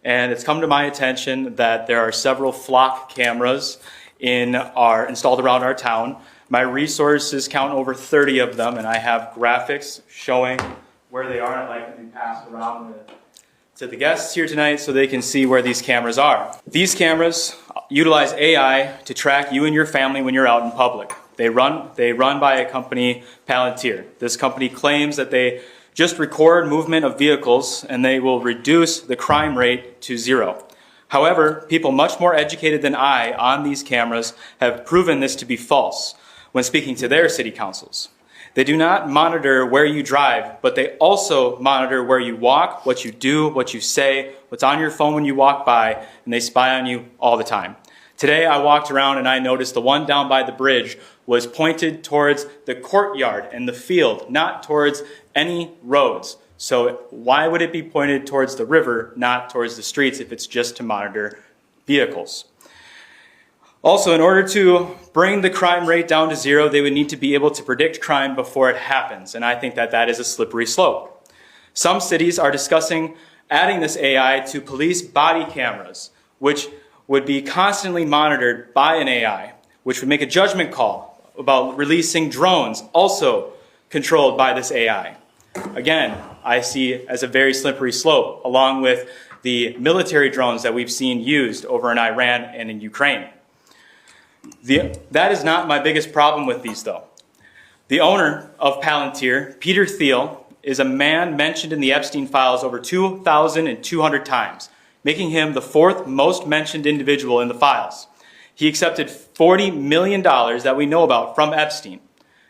and it's come to my attention that there are several flock cameras installed around our town. My resources count over 30 of them, and I have graphics showing where they are. I'd like to be passed around to the guests here tonight so they can see where these cameras are. These cameras utilize AI to track you and your family when you're out in public. They run by a company, Palantir. This company claims that they just record movement of vehicles and they will reduce the crime rate to zero. However, people much more educated than I on these cameras have proven this to be false when speaking to their city councils. They do not monitor where you drive, but they also monitor where you walk, what you do, what you say, what's on your phone when you walk by, and they spy on you all the time. Today I walked around and I noticed the one down by the bridge was pointed towards the courtyard and the field, not towards any roads. So why would it be pointed towards the river, not towards the streets, if it's just to monitor vehicles? Also, in order to bring the crime rate down to zero, they would need to be able to predict crime before it happens, and I think that that is a slippery slope. Some cities are discussing adding this AI to police body cameras, which would be constantly monitored by an AI, which would make a judgment call about releasing drones, also controlled by this AI. Again, I see as a very slippery slope, along with the military drones that we've seen used over in Iran and in Ukraine. That is not my biggest problem with these, though. The owner of Palantir, Peter Thiel, is a man mentioned in the Epstein files over 2,200 times, making him the fourth most mentioned individual in the files. He accepted $40 million that we know about from Epstein.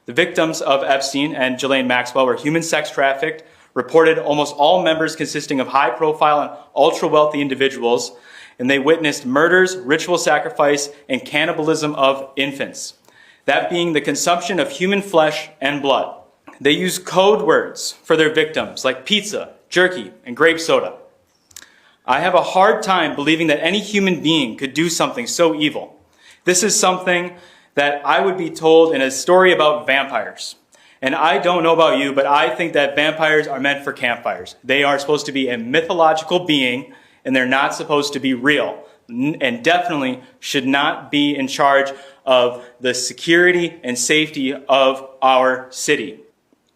The victims of Epstein and Ghislaine Maxwell were human sex trafficked, reported almost all members consisting of high-profile and ultra-wealthy individuals, and they witnessed murders, ritual sacrifice, and cannibalism of infants. That being the consumption of human flesh and blood. They use code words for their victims like pizza, jerky, and grape soda. I have a hard time believing that any human being could do something so evil. This is something that I would be told in a story about vampires. And I don't know about you, but I think that vampires are meant for campfires. They are supposed to be a mythological being, and they're not supposed to be real, and definitely should not be in charge of the security and safety of our city.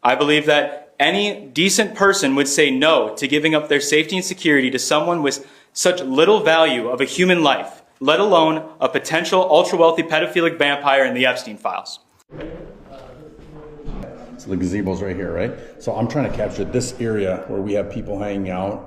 I believe that any decent person would say no to giving up their safety and security to someone with such little value of a human life, let alone a potential ultra-wealthy pedophilic vampire in the Epstein files. So the gazebo's right here, right? So I'm trying to capture this area where we have people hanging out.